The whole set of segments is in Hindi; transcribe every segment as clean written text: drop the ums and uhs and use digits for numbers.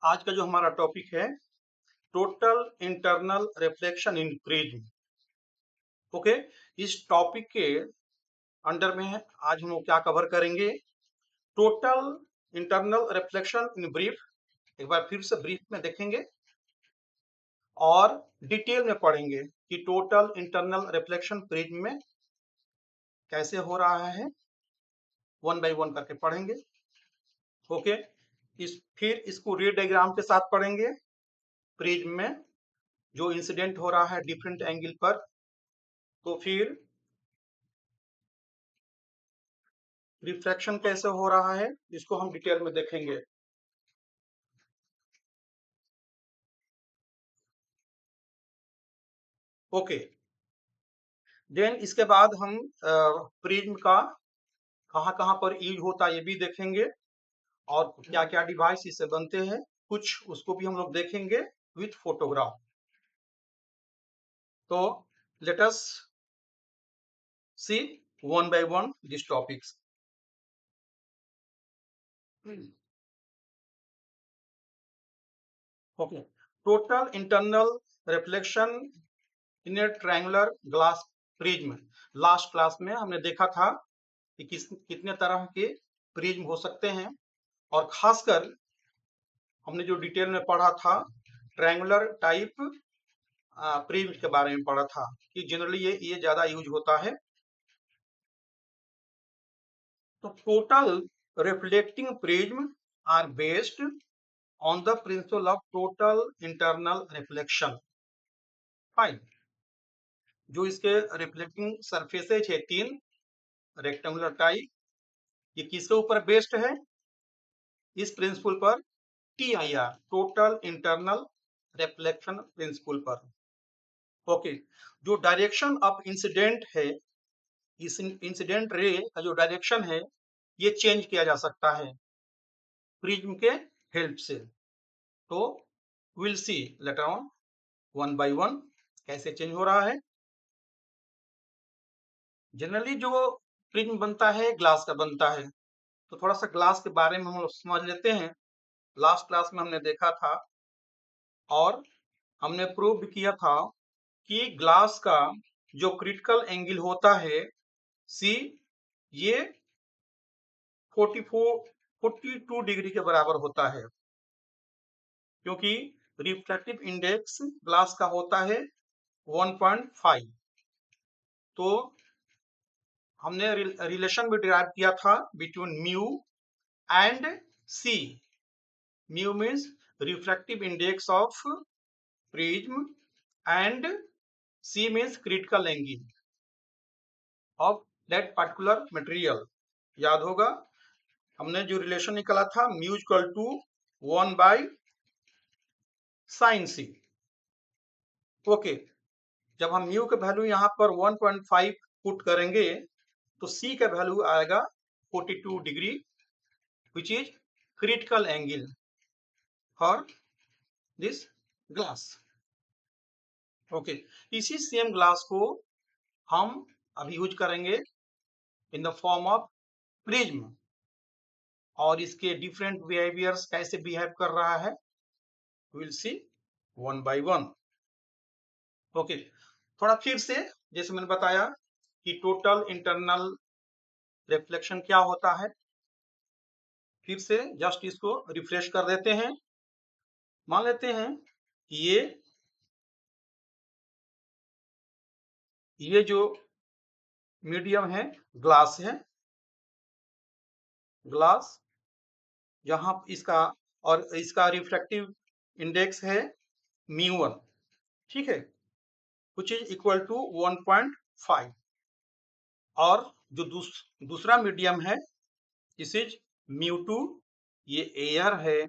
आज का जो हमारा टॉपिक है टोटल इंटरनल रिफ्लेक्शन इन प्रिज्म। ओके, इस टॉपिक के अंडर में आज हम लोग क्या कवर करेंगे? Total internal reflection in brief, एक बार फिर से ब्रीफ में देखेंगे और डिटेल में पढ़ेंगे कि टोटल इंटरनल रिफ्लेक्शन प्रिज्म में कैसे हो रहा है। वन बाय वन करके पढ़ेंगे। ओके, फिर इसको रे डायग्राम के साथ पढ़ेंगे। प्रिज्म में जो इंसिडेंट हो रहा है डिफरेंट एंगल पर, तो फिर रिफ्रैक्शन कैसे हो रहा है इसको हम डिटेल में देखेंगे। ओके, देन इसके बाद हम प्रिज्म का कहाँ कहाँ पर यूज होता है ये भी देखेंगे और क्या क्या डिवाइस इससे बनते हैं कुछ उसको भी हम लोग देखेंगे विथ फोटोग्राफ। तो let us see one by one this topics. Okay, total internal reflection in a triangular glass prism. Last class में हमने देखा था कि कितने तरह के प्रिज्म हो सकते हैं और खासकर हमने जो डिटेल में पढ़ा था ट्रायंगुलर टाइप प्रिज्म के बारे में पढ़ा था कि जनरली ये ज्यादा यूज होता है। तो total reflecting prism are based on the principle of total internal reflection. Fine, जो इसके रिफ्लेक्टिंग सरफेसेज है तीन रेक्टेंगुलर टाइप, ये किसके ऊपर बेस्ड है? इस प्रिंसिपल पर, TIR total internal reflection principle पर। ओके, जो डायरेक्शन ऑफ इंसिडेंट है, इस इंसिडेंट रे का जो डायरेक्शन है ये चेंज किया जा सकता है प्रिज्म के हेल्प से। तो will see later on one by one कैसे चेंज हो रहा है। जनरली जो प्रिज्म बनता है ग्लास का बनता है, तो थोड़ा सा ग्लास के बारे में हम लोग समझ लेते हैं। लास्ट क्लास में हमने देखा था और हमने प्रूव भी किया था कि ग्लास का जो क्रिटिकल एंगल होता है सी, ये 42 डिग्री के बराबर होता है, क्योंकि रिफ्रैक्टिव इंडेक्स ग्लास का होता है 1.5। तो हमने रिलेशन भी डिराइव किया था between mu and C. Mu means refractive index of prism and C means critical angle of that particular material. याद होगा हमने जो रिलेशन निकाला था mu equal to 1/sin c। Okay, जब हम म्यू का वैल्यू यहाँ पर 1.5 पुट करेंगे तो सी का वैल्यू आएगा 42 degree, which is critical angle for this glass. Okay, इसी सेम ग्लास को हम अभी यूज करेंगे in the form of prism और इसके डिफरेंट बिहेवियर्स कैसे बिहेव कर रहा है will see one by one. Okay, थोड़ा फिर से जैसे मैंने बताया कि टोटल इंटरनल रिफ्लेक्शन क्या होता है, फिर से जस्ट इसको रिफ्रेश कर देते हैं। मान लेते हैं कि ये जो मीडियम है ग्लास है, ग्लास जहां इसका और इसका रिफ्रैक्टिव इंडेक्स है μ1, ठीक है, विच इज इक्वल टू 1.5। और जो दूसरा मीडियम है दिस इज μ2, ये एयर है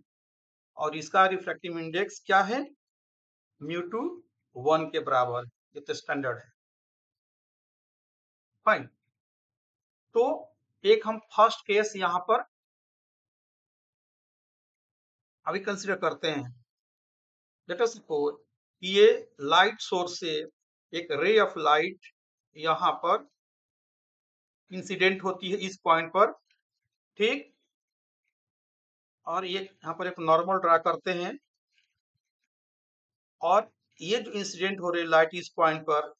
और इसका रिफ्रैक्टिव इंडेक्स क्या है μ2 1 के बराबर, ये तो स्टैंडर्ड है। फाइन, तो एक हम फर्स्ट केस यहां पर अभी कंसीडर करते हैं। लेट अस सपोज ये लाइट सोर्स से एक रे ऑफ लाइट यहां पर इंसिडेंट होती है इस पॉइंट पर, ठीक। और ये यहाँ पर एक नॉर्मल ड्रा करते हैं, और ये जो इंसिडेंट हो रही है लाइट इस पॉइंट पर,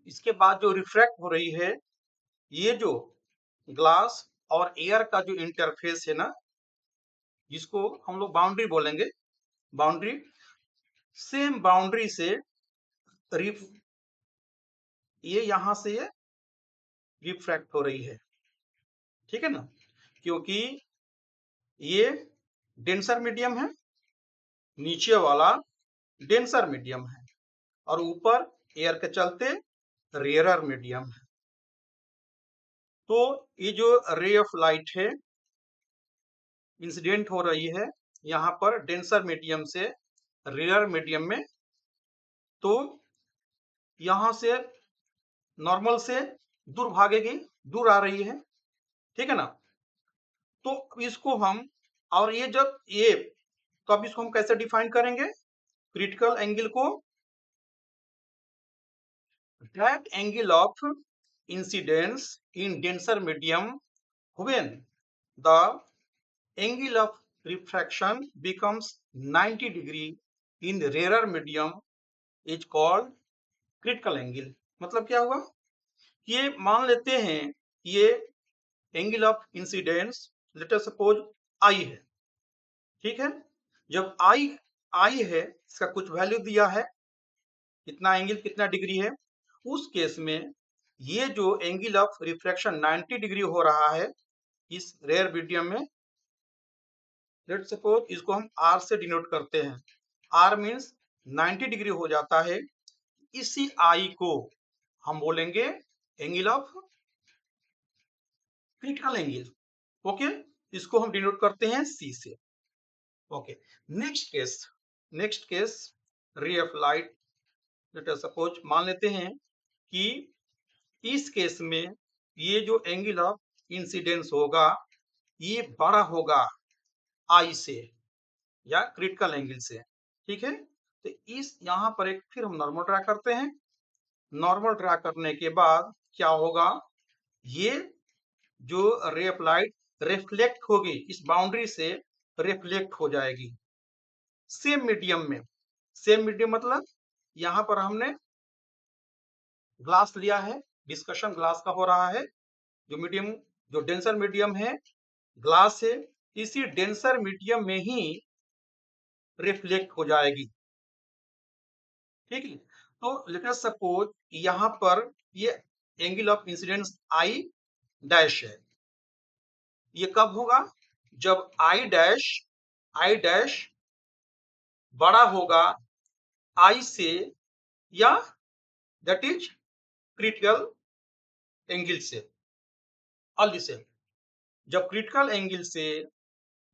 इसके बाद जो रिफ्रैक्ट हो रही है, ये जो ग्लास और एयर का जो इंटरफेस है ना, जिसको हम लोग बाउंड्री बोलेंगे, बाउंड्री, सेम बाउंड्री से रिफ ये यहां से ये रिफ्रैक्ट हो रही है, ठीक है ना, क्योंकि ये डेंसर मीडियम है, नीचे वाला डेंसर मीडियम है, और ऊपर एयर के चलते रेयरर मीडियम है। तो ये जो रे ऑफ लाइट है इंसिडेंट हो रही है यहाँ पर डेंसर मीडियम से रेयर मीडियम में, तो यहाँ से नॉर्मल से दूर भागेगी, दूर आ रही है, ठीक है ना। तो इसको हम, और ये जब ये, तो अब इसको हम कैसे डिफाइन करेंगे क्रिटिकल एंगल को, that angle of incidence in denser medium when the angle of refraction becomes 90 degree in rarer medium is called critical angle। मतलब क्या हुआ, ये मान लेते हैं ये angle of incidence let us suppose I है, ठीक है। जब आई है, इसका कुछ वैल्यू दिया है, कितना एंगल कितना डिग्री है, उस केस में ये जो एंगल ऑफ रिफ्रैक्शन 90 डिग्री हो रहा है इस रेयर मीडियम में, लेट सपोज इसको हम आर से डिनोट करते हैं, आर मीन्स 90 डिग्री हो जाता है, इसी आई को हम बोलेंगे angle of critical angle, okay. इसको हम डिनोट करते हैं सी से, ओके। नेक्स्ट केस रे of light, let us suppose मान लेते हैं कि इस केस में ये जो एंगल ऑफ इंसिडेंस होगा ये बड़ा होगा आई से या क्रिटिकल एंगल से, ठीक है। तो इस यहाँ पर एक फिर हम नॉर्मल ड्रा करते हैं, नॉर्मल ड्रा करने के बाद क्या होगा, ये जो रे ऑफ लाइट रिफ्लेक्ट होगी इस बाउंड्री से, रिफ्लेक्ट हो जाएगी सेम मीडियम में। सेम मीडियम मतलब यहाँ पर हमने ग्लास लिया है, डिस्कशन ग्लास का हो रहा है, जो मीडियम जो डेंसर मीडियम है ग्लास है, इसी डेंसर मीडियम में ही रिफ्लेक्ट हो जाएगी, ठीक है। तो लेट अस सपोज यहाँ पर ये angle of incidence I dash है, ये कब होगा, जब आई डैश बड़ा होगा आई से, या दैट इज क्रिटिकल एंगल से, ऑल द सेम। जब क्रिटिकल एंगल से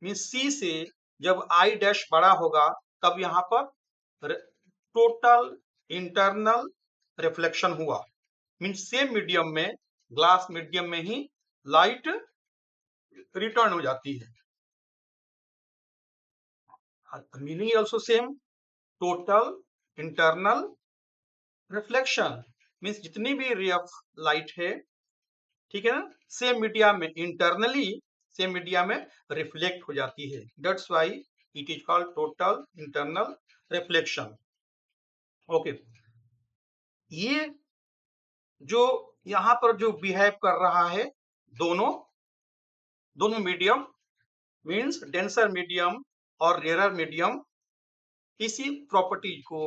मीन सी से जब आई डैश बड़ा होगा, तब यहाँ पर टोटल इंटरनल रिफ्लेक्शन हुआ, मीन सेम मीडियम में, ग्लास मीडियम में ही लाइट रिटर्न हो जाती है। Meaning also same, total internal reflection means जितनी भी रे ऑफ लाइट है, ठीक है ना, सेम मीडिया में इंटरनली सेम मीडिया में रिफ्लेक्ट हो जाती है, that's why it is called total internal reflection, okay. ये जो यहाँ पर जो बिहेव कर रहा है दोनों मीडियम मीन्स डेंसर मीडियम और रेयर मीडियम, इसी प्रॉपर्टी को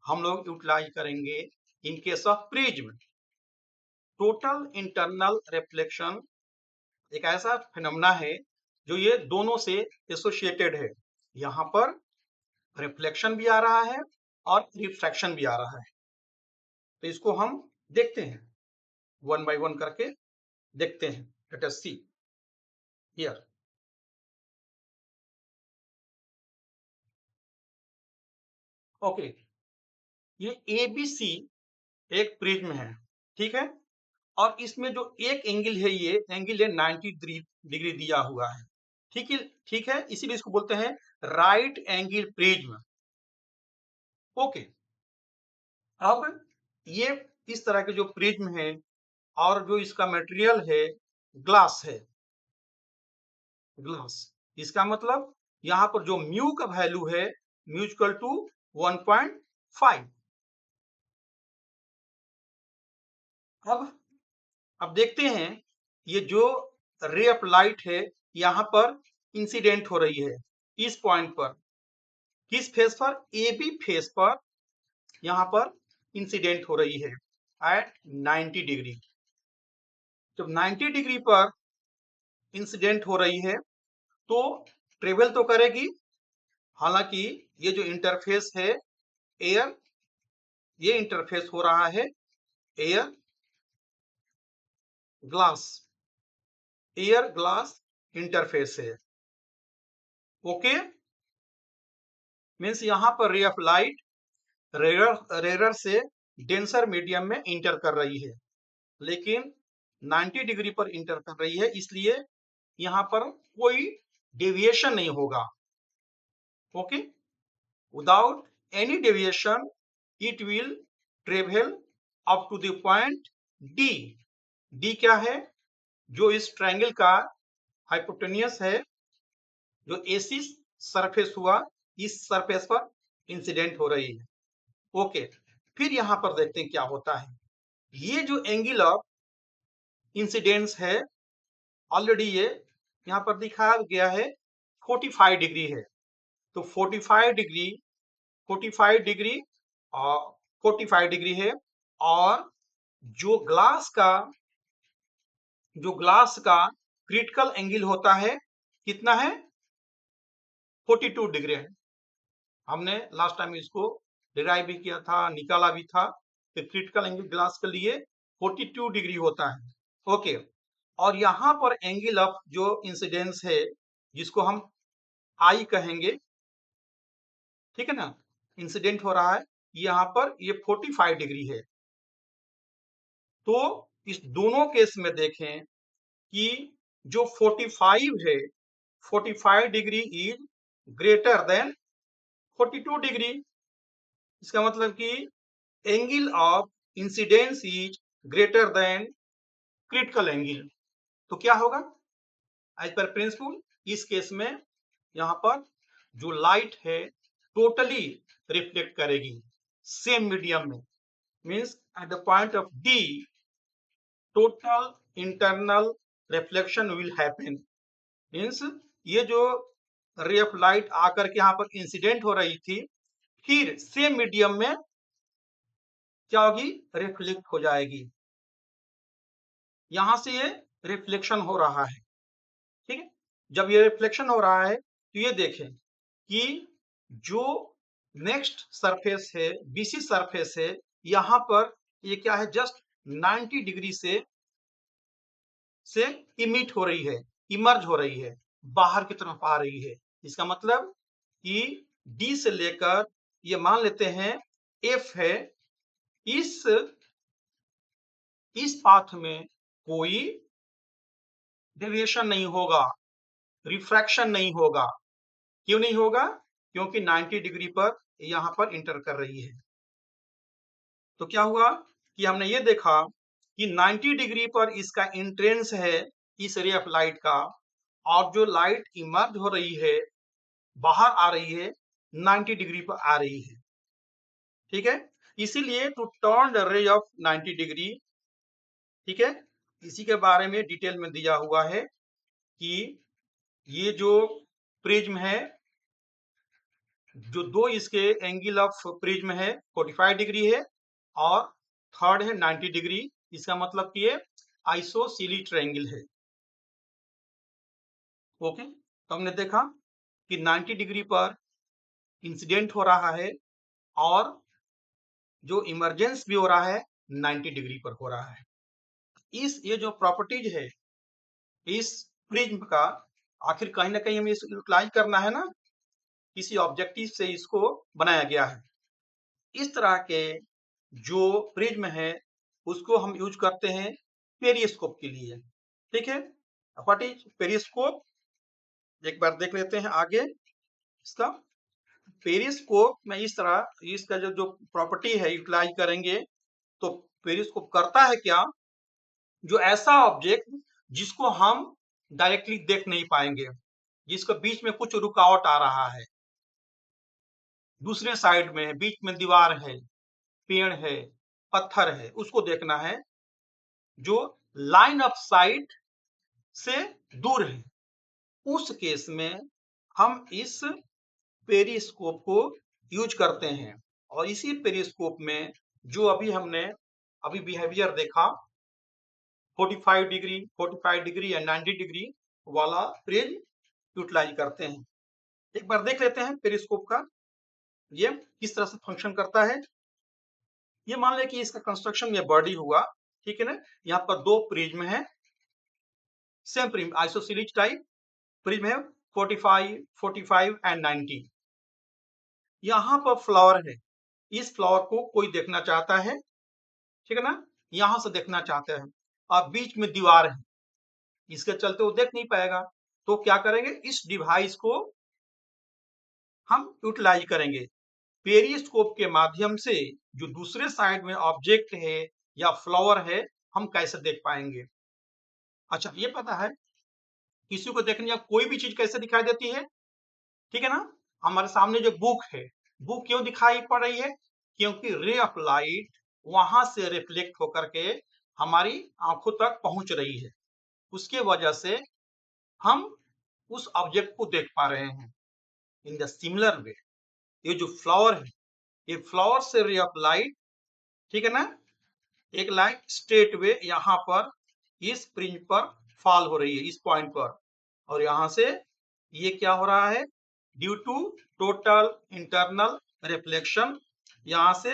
हम लोग यूटिलाइज करेंगे in case of prism. Total internal reflection एक ऐसा फिनोमेना है जो ये दोनों से एसोसिएटेड है, यहाँ पर रिफ्लेक्शन भी आ रहा है और रिफ्रैक्शन भी आ रहा है। तो इसको हम देखते हैं वन बाय वन करके देखते हैं, late us see here. Okay, ये ABC एक प्रिज्म है, ठीक है, और इसमें जो एक एंगल है ये एंगल है 90 डिग्री दिया हुआ है, ठीक है, इसीलिए इसको बोलते हैं राइट एंगल प्रिज्म, ओके। अब ये इस तरह के जो प्रिज्म है और जो इसका मटेरियल है ग्लास है, ग्लास, इसका मतलब यहाँ पर जो म्यू का वैल्यू है म्यू इक्वल टू 1.5। अब देखते हैं ये जो रे ऑफ लाइट है यहाँ पर इंसिडेंट हो रही है इस पॉइंट पर, किस फेस पर, ए बी फेस पर यहाँ पर इंसिडेंट हो रही है एट 90 डिग्री। जब 90 डिग्री पर इंसिडेंट हो रही है तो ट्रेवल तो करेगी, हालांकि ये जो इंटरफेस है एयर, ये इंटरफेस हो रहा है air glass, air glass interface है। ओके, मीन्स यहाँ पर रे ऑफ लाइट रेयर से डेंसर मीडियम में इंटर कर रही है, लेकिन 90 डिग्री पर इंटर कर रही है, इसलिए यहाँ पर कोई डेविएशन नहीं होगा। Okay, without any deviation it will travel up to the point D. D क्या है, जो इस ट्रायंगल का हाइपोटेन्यूस है, जो एसी सरफेस हुआ इस सरफेस पर इंसिडेंट हो रही है। ओके, फिर यहां पर देखते हैं क्या होता है। ये जो एंगल ऑफ इंसिडेंस है ऑलरेडी ये यहाँ पर दिखाया गया है 45 डिग्री है, तो 45 डिग्री 45 डिग्री और 45 डिग्री है, और जो ग्लास का क्रिटिकल एंगल होता है कितना है, 42 डिग्री है। हमने लास्ट टाइम इसको डिराइव भी किया था, निकाला भी था कि क्रिटिकल एंगल ग्लास के लिए 42 डिग्री होता है। ओके, और यहाँ पर एंगल ऑफ जो इंसिडेंस है जिसको हम आई कहेंगे, ठीक है ना, इंसिडेंट हो रहा है यहाँ पर, ये 45 डिग्री है। तो इस दोनों केस में देखें कि जो 45 है, 45 degree is greater than 42 degree. इसका मतलब कि angle of incidence is greater than critical angle. तो क्या होगा, एज पर प्रिंसिपल इस केस में यहाँ पर जो लाइट है टोटली रिफ्लेक्ट करेगी सेम मीडियम में, means at the point of D total internal reflection will happen. Means ये जो रे ऑफ लाइट आकर के यहाँ पर इंसिडेंट हो रही थी, फिर सेम मीडियम में क्या होगी, रिफ्लेक्ट हो जाएगी। यहां से ये रिफ्लेक्शन हो रहा है, ठीक है। जब ये रिफ्लेक्शन हो रहा है तो ये देखें कि जो नेक्स्ट सरफेस है बीसी सरफेस है, यहाँ पर ये क्या है, जस्ट 90 डिग्री से इमिट हो रही है, इमर्ज हो रही है, बाहर की तरफ आ रही है। इसका मतलब कि डी से लेकर ये मान लेते हैं एफ है, इस पाथ में कोई डेविएशन नहीं होगा, रिफ्रैक्शन नहीं होगा। क्यों नहीं होगा, क्योंकि 90 डिग्री पर यहां पर इंटर कर रही है। तो क्या हुआ कि हमने ये देखा कि 90 डिग्री पर इसका इंट्रेंस है इस रे ऑफ लाइट का, और जो लाइट इमर्ज हो रही है, बाहर आ रही है, 90 डिग्री पर आ रही है, ठीक है। इसीलिए to turn the ray of 90 degree, ठीक है, इसी के बारे में डिटेल में दिया हुआ है कि ये जो प्रिज्म है, जो दो इसके एंगल ऑफ प्रिज्म है 45 डिग्री है और थर्ड है 90 डिग्री। इसका मतलब कि ये आइसोसीली ट्रायंगल है। ओके, तो हमने देखा कि 90 डिग्री पर इंसिडेंट हो रहा है और जो इमरजेंस भी हो रहा है 90 डिग्री पर हो रहा है। ये जो प्रॉपर्टीज है इस प्रिज्म का, आखिर कहीं ना कहीं हमें इसको यूटिलाइज करना है ना, किसी ऑब्जेक्टिव से इसको बनाया गया है। इस तरह के जो प्रिज्म है उसको हम यूज करते हैं पेरिस्कोप के लिए, ठीक है। व्हाट इज पेरिस्कोप, एक बार देख लेते हैं आगे इसका। पेरिस्कोप में इस तरह इसका जो प्रॉपर्टी है यूटिलाइज करेंगे। तो पेरिस्कोप करता है क्या, जो ऐसा ऑब्जेक्ट जिसको हम डायरेक्टली देख नहीं पाएंगे, जिसके बीच में कुछ रुकावट आ रहा है, दूसरे साइड में है, बीच में दीवार है, पेड़ है, पत्थर है, उसको देखना है जो लाइन ऑफ साइट से दूर है। उस केस में हम इस पेरिस्कोप को यूज करते हैं और इसी पेरिस्कोप में जो अभी हमने बिहेवियर देखा 45 डिग्री, 45 डिग्री या 90 डिग्री वाला प्रिज्म यूटिलाइज करते हैं। एक बार देख लेते हैं पेरिस्कोप का ये किस तरह से फंक्शन करता है। ये मान लें कि इसका कंस्ट्रक्शन ये बॉडी हुआ, ठीक है ना। यहाँ पर दो प्रिज्म है, same prism isosceles type prism है 45, 45 एंड 90। यहाँ पर फ्लावर है, इस फ्लावर को कोई देखना चाहता है, ठीक है ना, यहां से देखना चाहते हैं और बीच में दीवार है, इसके चलते वो देख नहीं पाएगा। तो क्या करेंगे, इस डिवाइस को हम यूटिलाइज करेंगे पेरिस्कोप के माध्यम से। जो दूसरे साइड में ऑब्जेक्ट है या फ्लावर है हम कैसे देख पाएंगे। अच्छा, ये पता है किसी को देखने या कोई भी चीज कैसे दिखाई देती है, ठीक है ना। हमारे सामने जो बुक है, बुक क्यों दिखाई पड़ रही है, क्योंकि रे ऑफ लाइट वहां से रिफ्लेक्ट होकर के हमारी आंखों तक पहुंच रही है, उसके वजह से हम उस ऑब्जेक्ट को देख पा रहे हैं। इन द सिमिलर वे ये जो फ्लावर है, ये फ्लावर से रे ऑफ लाइट, ठीक है ना, एक लाइट स्ट्रेट वे यहाँ पर इस प्रिज्म पर फॉल हो रही है, इस पॉइंट पर, और यहाँ से ये क्या हो रहा है, due to total internal reflection, यहाँ से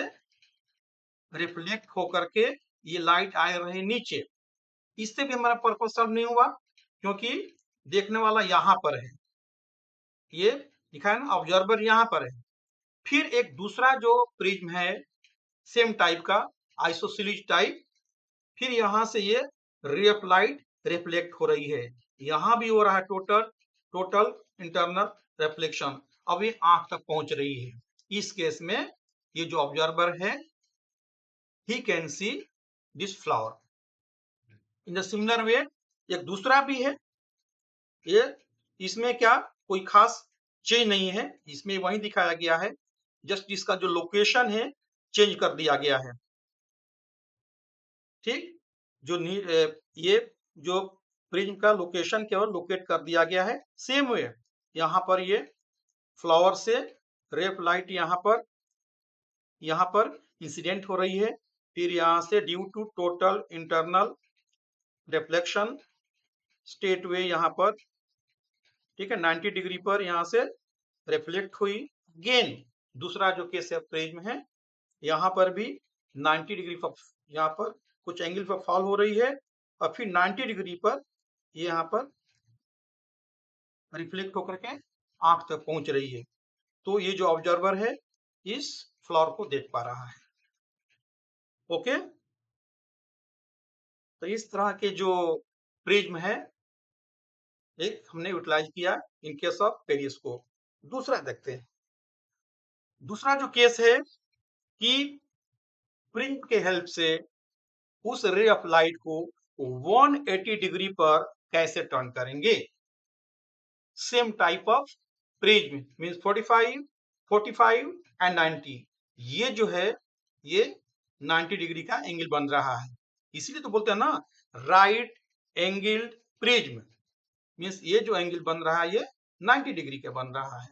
रिफ्लेक्ट होकर के ये लाइट आ रही नीचे। इससे भी हमारा पर्पस सॉल्व नहीं हुआ, क्योंकि देखने वाला यहाँ पर है, ये दिखा है ना, ऑब्जर्वर यहाँ पर है। फिर एक दूसरा जो प्रिज्म है सेम टाइप का आइसोसेलेस टाइप, फिर यहाँ से ये रे ऑफ लाइट रिफ्लेक्ट हो रही है, यहाँ भी हो रहा है टोटल इंटरनल रिफ्लेक्शन। अब ये आंख तक पहुंच रही है। इस केस में ये जो ऑब्जर्वर है he can see this flower. In the similar way एक दूसरा भी है, ये इसमें क्या कोई खास चेंज नहीं है, इसमें वही दिखाया गया है, जस्ट इसका जो लोकेशन है चेंज कर दिया गया है, ठीक। जो ये जो प्रिज्म का लोकेशन केवल लोकेट कर दिया गया है। सेम वे यहाँ पर ये फ्लावर से रे ऑफ लाइट यहाँ पर इंसिडेंट हो रही है, फिर यहाँ से due to total internal reflection straight way यहाँ पर, ठीक है, 90 डिग्री पर यहाँ से रिफ्लेक्ट हुई। अगेन दूसरा जो केस है प्रिज्म है, यहाँ पर भी 90 डिग्री पर यहाँ पर कुछ एंगल पर फॉल हो रही है और फिर 90 डिग्री पर यहाँ पर रिफ्लेक्ट होकर के आंख तक पहुंच रही है। तो ये जो ऑब्जर्वर है इस फ्लावर को देख पा रहा है। ओके, तो इस तरह के जो प्रिज्म है एक हमने यूटिलाइज किया इन केस ऑफ पेरिस्कोप। दूसरा देखते हैं, दूसरा जो केस है कि प्रिज्म के हेल्प से उस रे ऑफ लाइट को 180 डिग्री पर कैसे टर्न करेंगे। Same type of prism means 45, 45 and 90, ये जो है ये 90 डिग्री का एंगल बन रहा है, इसीलिए तो बोलते हैं ना राइट एंगल्ड प्रिज्म, मींस ये जो एंगल बन रहा है ये 90 डिग्री का बन रहा है,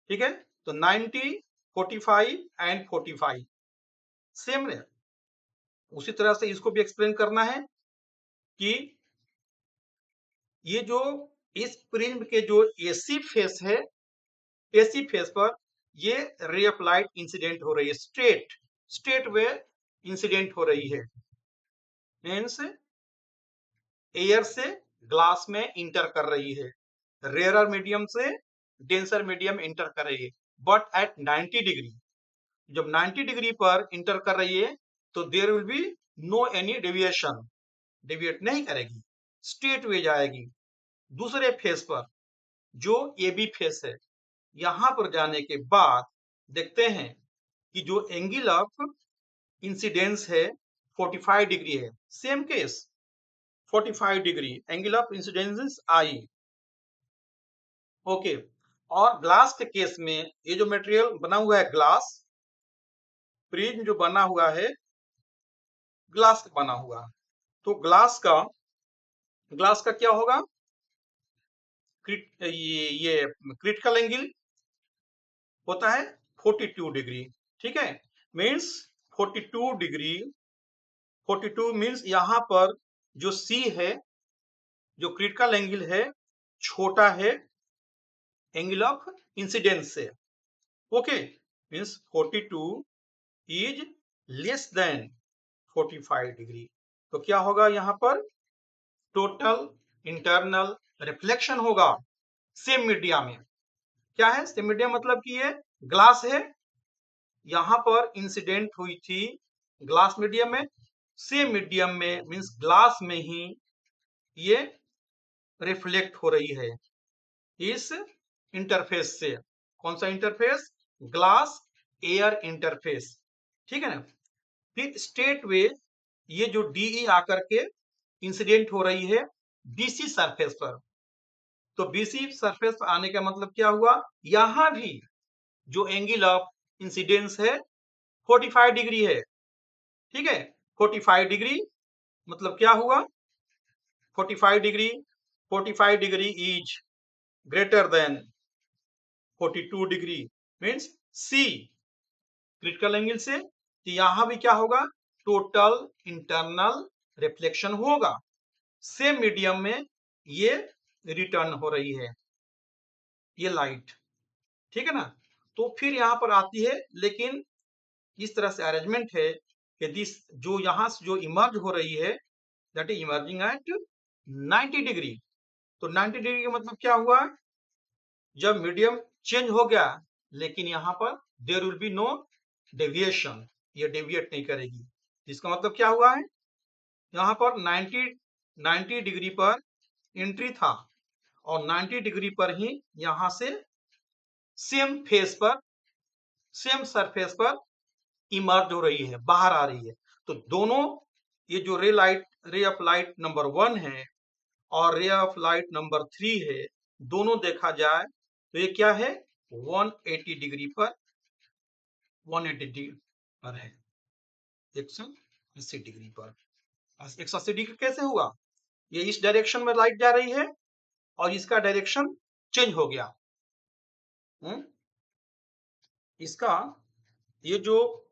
ठीक है। तो 90, 45 एंड 45 सेम है। उसी तरह से इसको भी एक्सप्लेन करना है कि ये जो इस प्रिज्म के जो एसी फेस है, एसी फेस पर ये रे ऑफ लाइट इंसिडेंट हो रही है, स्ट्रेट वे इंसिडेंट हो रही है, मींस एयर से ग्लास में इंटर कर रही है, रेयरर मीडियम से डेंसर मीडियम इंटर कर रही है, बट एट 90 डिग्री। जब 90 डिग्री पर इंटर कर रही है तो there will be no any deviation, deviate नहीं करेगी, स्ट्रेट वे जाएगी। दूसरे फेस पर जो ए बी फेस है, यहां पर जाने के बाद देखते हैं कि जो एंगल ऑफ इंसिडेंस है 45 डिग्री है, same case 45 degree angle of incidence I. Okay. और ग्लास के केस में ये जो मटेरियल बना हुआ है ग्लास, प्रिज्म जो बना हुआ है ग्लास का बना हुआ है, तो ग्लास का क्या होगा, ये क्रिटिकल एंगल होता है 42 डिग्री। ठीक है, मीन्स 42 डिग्री, 42 मीन्स यहाँ पर जो सी है, जो क्रिटिकल एंगल है, छोटा है एंगल ऑफ इंसिडेंस से। Okay, means 42 is less than 45 degree. तो क्या होगा यहाँ पर, टोटल इंटरनल रिफ्लेक्शन होगा सेम मीडिया में। क्या है सेम मीडिया, मतलब कि ये ग्लास है, यहाँ पर इंसिडेंट हुई थी ग्लास मीडियम में, सेम मीडियम में मीन्स ग्लास में ही ये रिफ्लेक्ट हो रही है इस इंटरफेस से। कौन सा इंटरफेस, ग्लास एयर इंटरफेस। ठीक है ना, फिर स्ट्रेट वे ये जो डीई आकर के इंसिडेंट हो रही है बीसी सरफेस पर। तो बीसी सरफेस पर आने का मतलब क्या हुआ, यहां भी जो एंगल ऑफ इंसिडेंस है 45 डिग्री है। ठीक है, 45 डिग्री मतलब क्या हुआ, 45 degree, 45 degree is greater than 42 degree, means C critical angle से। तो यहां भी क्या होगा, टोटल इंटरनल रिफ्लेक्शन होगा, सेम मीडियम में ये रिटर्न हो रही है ये लाइट। ठीक है ना, तो फिर यहाँ पर आती है, लेकिन इस तरह से अरेंजमेंट है कि दिस जो यहाँ से जो इमर्ज हो रही है that is emerging at 90 degree. तो 90 डिग्री का मतलब क्या हुआ, जब मीडियम चेंज हो गया, लेकिन यहाँ पर there will be no deviation, ये डेविएट नहीं करेगी। इसका मतलब क्या हुआ है, यहाँ पर 90 डिग्री पर एंट्री था और 90 डिग्री पर ही यहाँ से सेम फेस पर, सेम सरफेस पर इमर्ज हो रही है, बाहर आ रही है। तो दोनों ये जो रे ऑफ लाइट नंबर 1 है और रे ऑफ लाइट नंबर 3 है, दोनों देखा जाए तो ये क्या है, 180 डिग्री पर, 180 डिग्री पर है, 180 डिग्री पर। 180 डिग्री कैसे हुआ, ये इस डायरेक्शन में लाइट जा रही है और इसका डायरेक्शन चेंज हो गया। इसका ये जो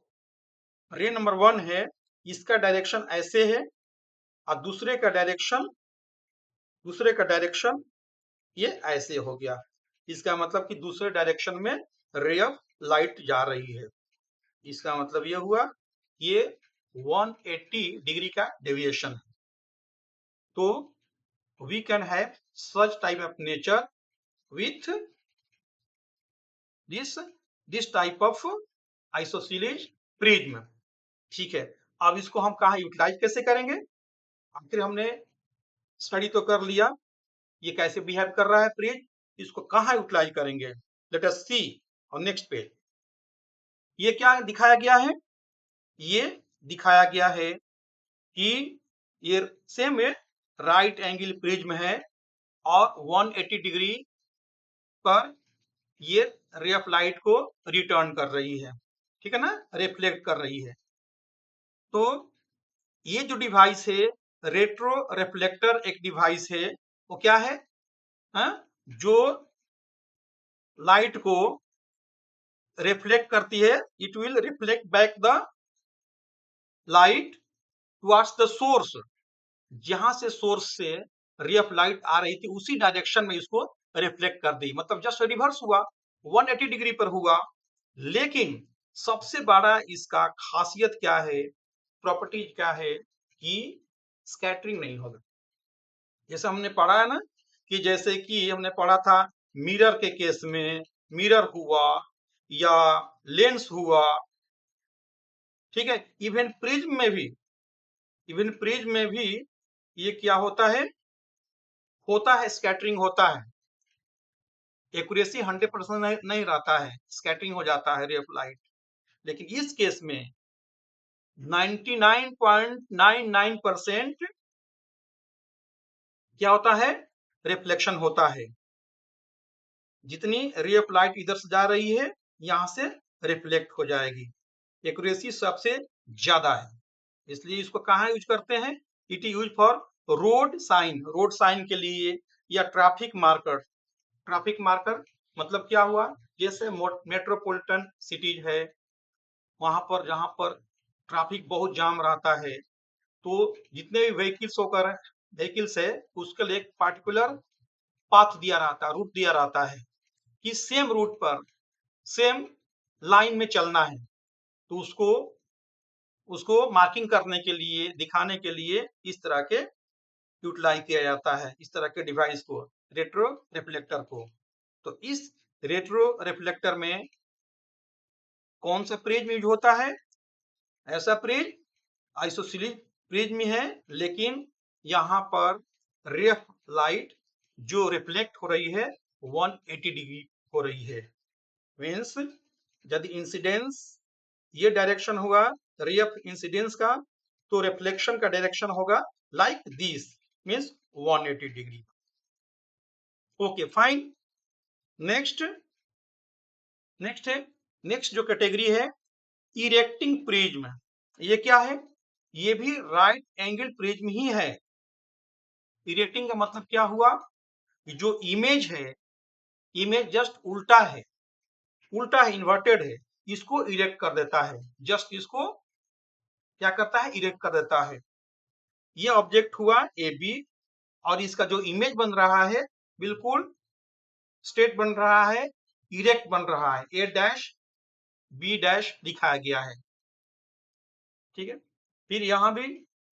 रे नंबर 1 है इसका डायरेक्शन ऐसे है और दूसरे का डायरेक्शन ये ऐसे हो गया। इसका मतलब कि दूसरे डायरेक्शन में रे ऑफ लाइट जा रही है। इसका मतलब ये हुआ ये 180 डिग्री का डेविएशन है। तो we can have such type of nature with this type of isosceles prism. ठीक है, अब इसको हम कहा यूटिलाइज कैसे करेंगे, आखिर हमने स्टडी तो कर लिया ये कैसे बिहेव कर रहा है प्रिज्म, इसको कहाँ यूटिलाइज करेंगे, लेट अस सी और नेक्स्ट पेज। ये क्या दिखाया गया है, ये दिखाया गया है कि ये सेम राइट एंगल प्रिज्म है और 180 डिग्री पर ये रे ऑफ लाइट को रिटर्न कर रही है। ठीक है ना, रिफ्लेक्ट कर रही है। तो ये जो डिवाइस है रेट्रो रिफ्लेक्टर एक डिवाइस है, वो क्या है, हा? जो लाइट को रिफ्लेक्ट करती है, it will reflect back the light towards the source. जहां से सोर्स से रे ऑफ लाइट आ रही थी उसी डायरेक्शन में इसको रिफ्लेक्ट कर दी, मतलब जस्ट रिवर्स हुआ, 180 डिग्री पर हुआ। लेकिन सबसे बड़ा इसका खासियत क्या है, प्रॉपर्टीज क्या है कि स्कैटरिंग नहीं होगा। जैसे हमने पढ़ा है ना कि जैसे कि हमने पढ़ा था मिरर के केस में, मिरर हुआ या लेंस हुआ, ठीक है, इवन प्रिज्म में भी ये क्या होता है स्कैटरिंग होता है, एक्यूरेसी 100% नहीं रहता है, स्कैटरिंग हो जाता है रे ऑफ लाइट। लेकिन इस केस में 99.99% क्या होता है, रिफ्लेक्शन होता है। जितनी रे ऑफ लाइट इधर से जा रही है यहाँ से रिफ्लेक्ट हो जाएगी। एक्यूरेसी सबसे ज्यादा है, इसलिए इसको कहाँ यूज करते हैं? It is use for road sign के लिए या ट्रैफिक मार्कर। ट्रैफिक मार्कर मतलब क्या हुआ? जैसे मेट्रोपॉलिटन सिटीज है, वहां पर जहां पर ट्रैफिक बहुत जाम रहता है, तो जितने भी व्हीकल्स है उसके लिए एक पार्टिकुलर पाथ दिया रहता है, रूट दिया रहता है कि सेम रूट पर सेम लाइन में चलना है। तो उसको उसको मार्किंग करने के लिए, दिखाने के लिए इस तरह के यूटिलाइज किया जाता है, इस तरह के डिवाइस को, रेट्रो रिफ्लेक्टर को। तो इस रेट्रो रिफ्लेक्टर में कौन सा प्रिज्म यूज होता है? ऐसा प्रिज्म आइसोसेलेस प्रिज्म है, लेकिन यहाँ पर रे ऑफ लाइट जो रिफ्लेक्ट हो रही है 180 डिग्री हो रही है। मीन्स यदि इंसिडेंस ये डायरेक्शन हुआ रे ऑफ इंसिडेंस का, तो रिफ्लेक्शन का डायरेक्शन होगा like this, means 180 degree. Okay fine. Next next जो कैटेगरी है इरेक्टिंग प्रिज्म। ये क्या है? ये भी राइट एंगल प्रिज्म ही है। इरेक्टिंग का मतलब क्या हुआ? जो इमेज है, इमेज जस्ट उल्टा है, इन्वर्टेड है, इसको इरेक्ट कर देता है। जस्ट इसको क्या करता है? इरेक्ट कर देता है। ये ऑब्जेक्ट हुआ ए बी, और इसका जो इमेज बन रहा है बिल्कुल स्ट्रेट बन रहा है, इरेक्ट बन रहा है, ए डैश बी डैश दिखाया गया है। ठीक है। फिर यहाँ भी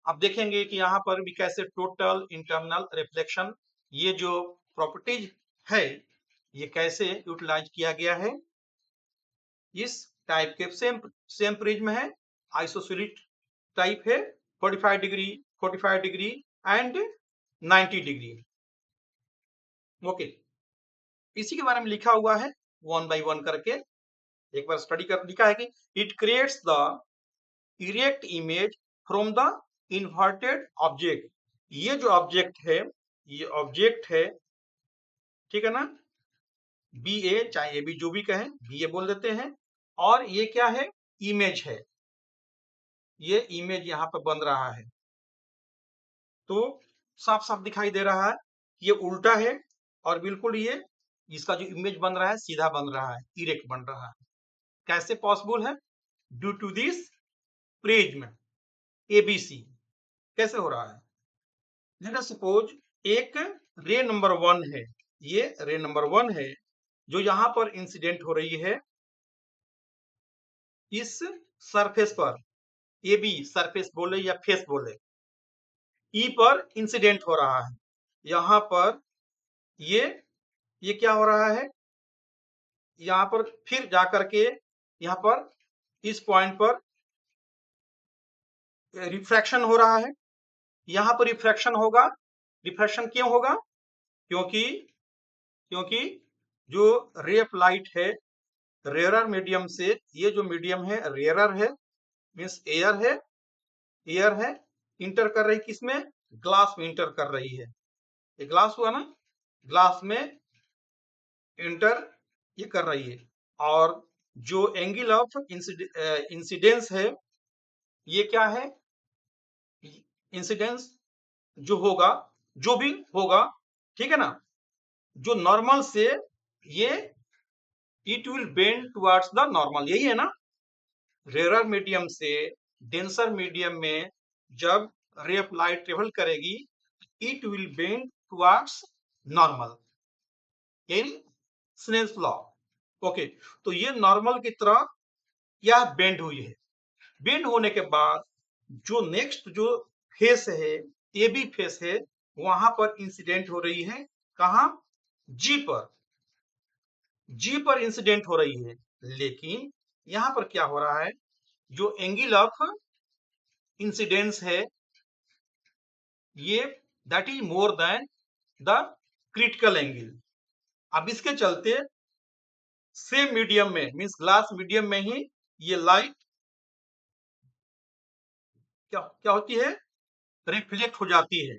आप देखेंगे कि यहाँ पर भी कैसे टोटल इंटरनल रिफ्लेक्शन, ये जो प्रॉपर्टीज है ये कैसे यूटिलाइज किया गया है। इस टाइप के सेम प्रिज्म है, आइसोसेलेस टाइप है, 45 डिग्री एंड 90 डिग्री। ओके, इसी के बारे में लिखा हुआ है 1 by 1 करके, एक बार स्टडी कर। लिखा है कि it creates the erect image from the inverted object. ये जो ऑब्जेक्ट है, ये ऑब्जेक्ट है, ठीक है ना, बी ए, चाहे ए बी जो भी कहें, बी ए बोल देते हैं। और ये क्या है? इमेज है। ये इमेज यहाँ पर बन रहा है, तो साफ साफ दिखाई दे रहा है ये उल्टा है, और बिल्कुल ये इसका जो इमेज बन रहा है सीधा बन रहा है, इरेक्ट बन रहा है। कैसे पॉसिबल है? Due to this prism ABC. कैसे हो रहा है? लेट अस सपोज एक रे नंबर 1 है, ये रे नंबर 1 है जो यहाँ पर इंसिडेंट हो रही है इस सरफेस पर, ए बी सरफेस बोले या फेस बोले, ई पर इंसिडेंट हो रहा है। यहाँ पर ये क्या हो रहा है? यहाँ पर फिर जाकर के यहाँ पर इस पॉइंट पर रिफ्रैक्शन हो रहा है। यहाँ पर रिफ्रैक्शन होगा। रिफ्रैक्शन क्यों होगा? क्योंकि क्योंकि जो रे ऑफ लाइट है रेयरर मीडियम से, ये जो मीडियम है रेयरर है, मीन्स एयर है, इंटर कर रही किसमें? ग्लास में इंटर कर रही है। ये ग्लास हुआ ना, ग्लास में इंटर ये कर रही है। और जो एंगल ऑफ इंसिडेंस है, ये क्या है? इंसिडेंस जो होगा, जो भी होगा, ठीक है ना, जो नॉर्मल से ये it will bend towards the normal, यही है ना। रेयरर मीडियम से डेंसर मीडियम में जब रे ऑफ लाइट ट्रेवल करेगी, it will bend towards normal, यही स्नेल्स लॉ। ओके, तो ये नॉर्मल की तरह यह बेंड हुई है। बेंड होने के बाद जो नेक्स्ट जो फेस है, ए बी फेस है, वहां पर इंसिडेंट हो रही है। कहा? जी पर, जी पर इंसिडेंट हो रही है। लेकिन यहां पर क्या हो रहा है? जो एंगल ऑफ इंसिडेंस है ये that is more than the critical angle. अब इसके चलते सेम मीडियम में, मींस ग्लास मीडियम में ही ये लाइट क्या क्या होती है? रिफ्लेक्ट हो जाती है।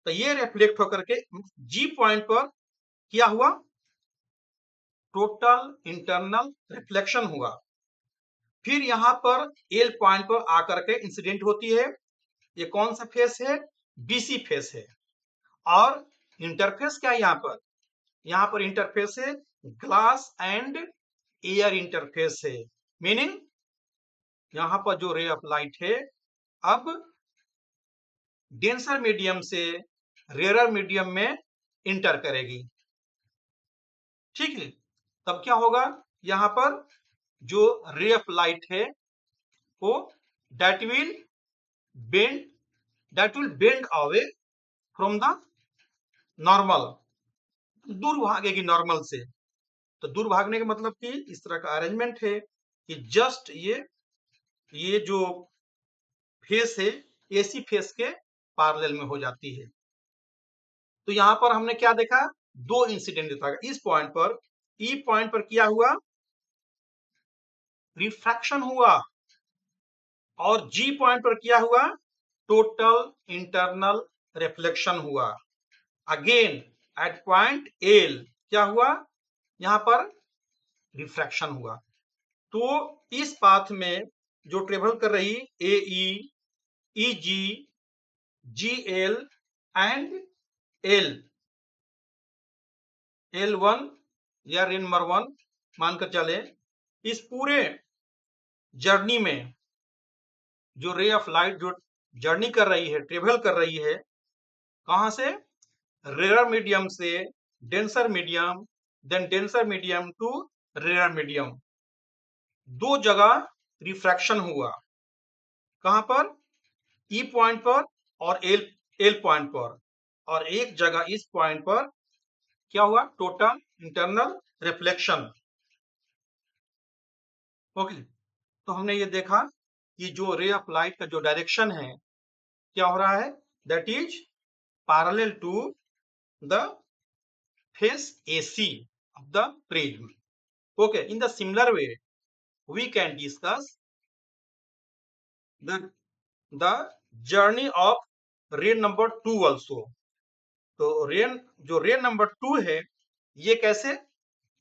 तो ये रिफ्लेक्ट होकर के जी पॉइंट पर क्या हुआ? टोटल इंटरनल रिफ्लेक्शन हुआ। फिर यहाँ पर एल पॉइंट पर आकर के इंसिडेंट होती है। ये कौन सा फेस है? बीसी फेस है। और इंटरफेस क्या है यहाँ पर? यहाँ पर इंटरफेस है ग्लास एंड एयर इंटरफेस है। मीनिंग यहाँ पर जो रे ऑफ लाइट है अब डेंसर मीडियम से रेयर मीडियम में इंटर करेगी। ठीक है, तब क्या होगा? यहाँ पर जो रे ऑफ लाइट है वो that will bend away from the normal, दूर भागेगी नॉर्मल से। तो दूर भागने का मतलब कि इस तरह का अरेंजमेंट है कि जस्ट ये जो फेस है एसी फेस के पैरेलल में हो जाती है। तो यहाँ पर हमने क्या देखा? दो इंसिडेंट देखा। इस पॉइंट पर ई पॉइंट पर क्या हुआ? रिफ्रैक्शन हुआ। और जी पॉइंट पर क्या हुआ? टोटल इंटरनल रिफ्लेक्शन हुआ। अगेन एट पॉइंट एल क्या हुआ? यहाँ पर रिफ्रैक्शन हुआ। तो इस पाथ में जो ट्रेवल कर रही A E G G L and L one या रे नंबर 1 मानकर चले, इस पूरे जर्नी में जो रे ऑफ लाइट जो जर्नी कर रही है, ट्रेवल कर रही है, कहां से? रेयर मीडियम से denser medium, then denser medium to rare medium. दो जगह रिफ्रैक्शन हुआ। कहां पर? ई पॉइंट पर और एल पॉइंट पर। और एक जगह इस पॉइंट पर क्या हुआ? Total internal reflection. ओके, तो हमने ये देखा कि जो रे ऑफ लाइट का जो डायरेक्शन है क्या हो रहा है? That is parallel to the face AC of the prism. Okay, in the similar way we can discuss the journey of ray number 2 also. तो जो रे नंबर 2 है ये कैसे,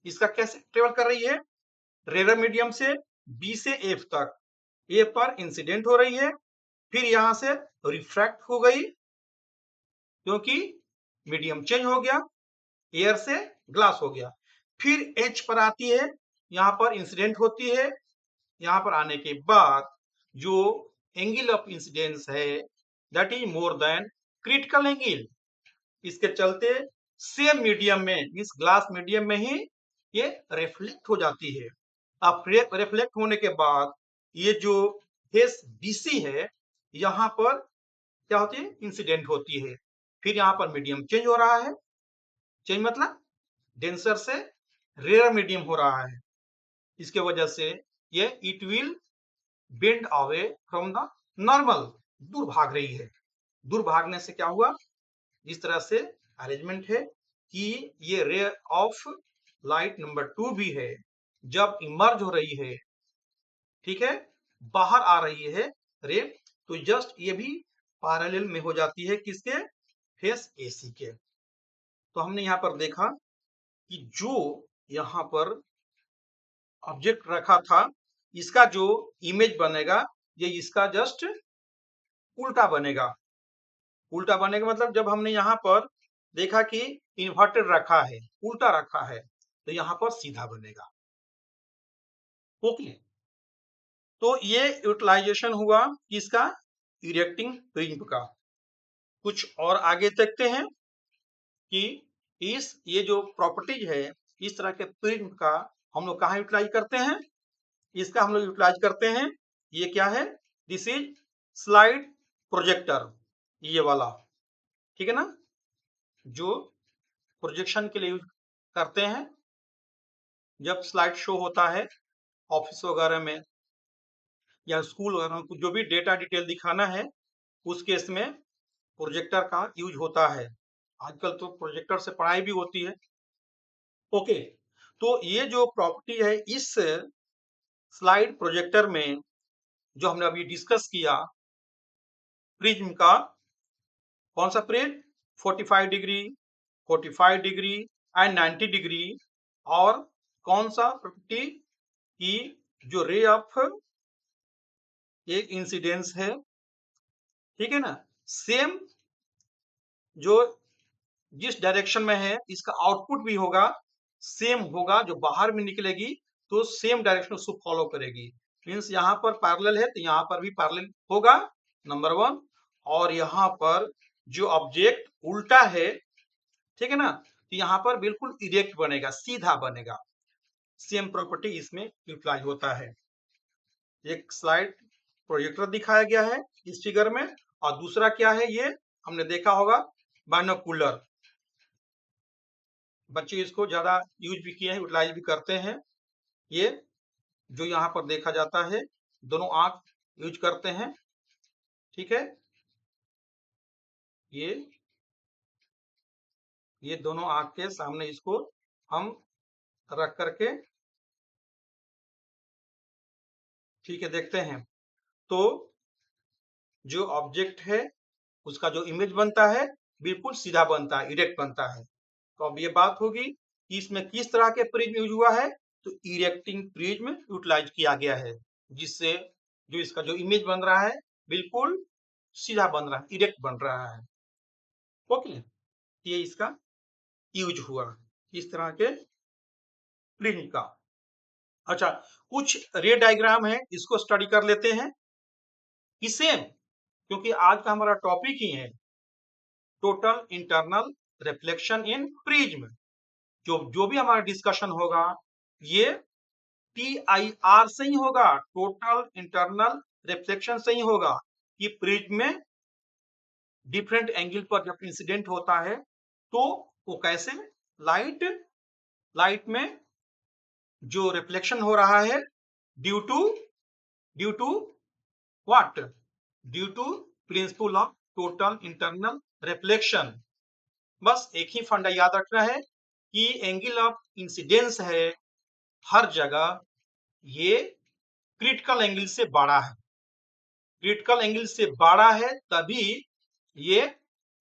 इसका कैसे ट्रेवल कर रही है? रेयर मीडियम से बी से एफ तक। ए पर इंसिडेंट हो रही है, फिर यहां से रिफ्रैक्ट हो गई क्योंकि मीडियम चेंज हो गया, एयर से ग्लास हो गया। फिर एच पर आती है, यहाँ पर इंसिडेंट होती है। यहाँ पर आने के बाद जो एंगल ऑफ इंसिडेंस है that is more than critical angle. इसके चलते सेम मीडियम में, इस ग्लास मीडियम में ही ये रिफ्लेक्ट हो जाती है। अब रिफ्लेक्ट होने के बाद ये जो फेस बीसी है यहाँ पर क्या होती है? इंसिडेंट होती है। फिर यहाँ पर मीडियम चेंज हो रहा है। चेंज मतलब डेंसर से रेयर मीडियम हो रहा है। इसके वजह से ये it will bend away from the normal, दूर भाग रही है। दूर भागने से क्या हुआ? इस तरह से अरेंजमेंट है कि ये रे ऑफ लाइट नंबर 2 भी है, जब इमर्ज हो रही है, ठीक है, बाहर आ रही है रे, तो जस्ट ये भी पैरेलल में हो जाती है किसके? फेस AC के। तो हमने यहाँ पर देखा कि जो यहाँ पर ऑब्जेक्ट रखा था इसका जो इमेज बनेगा ये इसका जस्ट उल्टा बनेगा। उल्टा बनेगा मतलब जब हमने यहाँ पर देखा कि इन्वर्टेड रखा है, उल्टा रखा है, तो यहाँ पर सीधा बनेगा। ओके, तो ये यूटिलाइजेशन हुआ किसका? इरेक्टिंग प्रिज्म का। कुछ और आगे देखते हैं कि ये जो प्रॉपर्टीज है इस तरह के प्रिज्म का हम लोग कहाँ यूटिलाइज करते हैं? इसका हम लोग यूटिलाइज करते हैं, ये क्या है? दिस इज स्लाइड प्रोजेक्टर, ये वाला, ठीक है ना, जो प्रोजेक्शन के लिए यूज करते हैं। जब स्लाइड शो होता है ऑफिस वगैरह में या स्कूल वगैरह में, जो भी डेटा डिटेल दिखाना है उस केस में प्रोजेक्टर का यूज होता है। आजकल तो प्रोजेक्टर से पढ़ाई भी होती है। ओके, तो ये जो प्रॉपर्टी है इस स्लाइड प्रोजेक्टर में जो हमने अभी डिस्कस किया, प्रिज्म का कौन सा prism? 45 degree, 45 degree and 90 degree और कौन सा प्रॉपर्टी की जो रे ऑफ एक इंसिडेंस है, ठीक है ना, सेम जो जिस डायरेक्शन में है इसका आउटपुट भी होगा सेम होगा, जो बाहर में निकलेगी तो सेम डायरेक्शन उसको फॉलो करेगी। मीन्स यहाँ पर पैरेलल है तो यहाँ पर भी पैरेलल होगा, नंबर वन। और यहाँ पर जो ऑब्जेक्ट उल्टा है, ठीक है ना, तो यहाँ पर बिल्कुल इरेक्ट बनेगा, सीधा बनेगा। सेम प्रॉपर्टी इसमें यूटिलाइज होता है। एक स्लाइड प्रोजेक्टर दिखाया गया है इस फिगर में, और दूसरा क्या है, ये हमने देखा होगा बाइनोकुलर। बच्चे इसको ज्यादा यूज भी किए हैं, यूटिलाइज भी करते हैं। ये जो यहाँ पर देखा जाता है, दोनों आंख यूज करते हैं, ठीक है। ये दोनों आंख के सामने इसको हम रख करके, ठीक है, देखते हैं तो जो ऑब्जेक्ट है उसका जो इमेज बनता है बिल्कुल सीधा बनता है, इरेक्ट बनता है। तो अब ये बात होगी कि इसमें किस तरह के प्रिज्म यूज हुआ है, तो इरेक्टिंग प्रिज्म यूटिलाइज किया गया है, जिससे जो इसका जो इमेज बन रहा है बिल्कुल सीधा बन रहा है, इरेक्ट बन रहा है। ओके, ये इसका यूज हुआ इस तरह के प्रिज्म का। अच्छा, कुछ रे डायग्राम है, इसको स्टडी कर लेते हैं। किसे, क्योंकि आज का हमारा टॉपिक ही है टोटल इंटरनल रिफ्लेक्शन इन प्रिज्म। जो भी हमारा डिस्कशन होगा ये TIR से ही होगा, टोटल इंटरनल रिफ्लेक्शन से ही होगा, कि प्रिज्म में डिफरेंट एंगल पर जब इंसिडेंट होता है तो वो कैसे लाइट में जो रिफ्लेक्शन हो रहा है due to what, due to principle of total internal reflection. बस एक ही फंडा याद रखना है कि एंगल ऑफ इंसिडेंस है हर जगह ये क्रिटिकल एंगल से बड़ा है, क्रिटिकल एंगल से बड़ा है तभी ये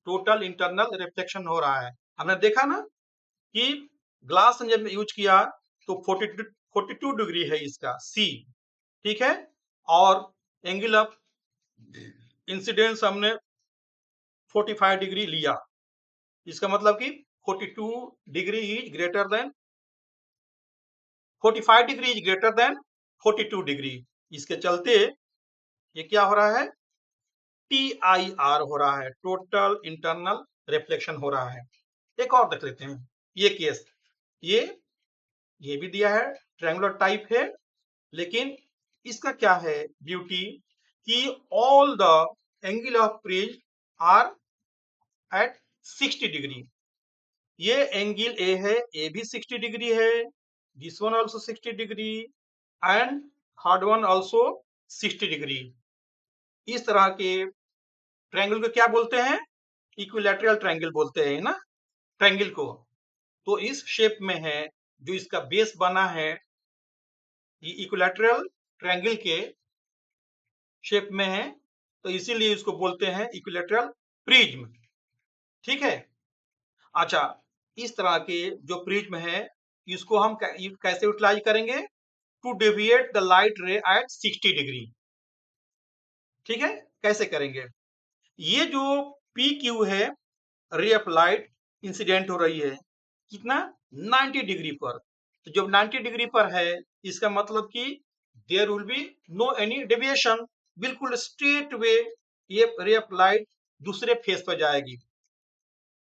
टोटल इंटरनल रिफ्लेक्शन हो रहा है। हमने देखा ना कि ग्लास ने जब यूज किया तो 42 डिग्री है इसका सी, ठीक है, और एंगल ऑफ इंसिडेंस हमने 45 डिग्री लिया, इसका मतलब कि 42 degree is greater then 45 degree is greater than 42 degree. इसके चलते ये क्या हो रहा है, TIR हो रहा है, टोटल इंटरनल रिफ्लेक्शन हो रहा है। एक और देख लेते हैं ये केस, ये भी दिया है, ट्रायंगुलर टाइप है, लेकिन इसका क्या है ब्यूटी कि all the angle of prism are at 60 degree. ये एंगल ए है, ए भी 60 डिग्री है, this one also 60 degree and third one also 60 degree. इस तरह के ट्रायंगल को क्या बोलते हैं, इक्विलैटरल ट्रायंगल बोलते हैं ना ट्रायंगल को। तो इस शेप में है, जो इसका बेस बना है ये इक्विलैटरल ट्रायंगल के शेप में है, तो इसीलिए इसको बोलते हैं इक्विलैटरल प्रिज्म, ठीक है। अच्छा, इस तरह के जो प्रिज्म है इसको हम कैसे यूटिलाइज करेंगे, to deviate the light ray at 60 degree, ठीक है। कैसे करेंगे, ये जो PQ है, रे ऑफ लाइट इंसिडेंट हो रही है कितना, 90 डिग्री पर। तो जब 90 डिग्री पर है इसका मतलब कि there will be no any deviation, बिल्कुल स्ट्रेट वे ये रे ऑफ लाइट दूसरे फेस पर जाएगी।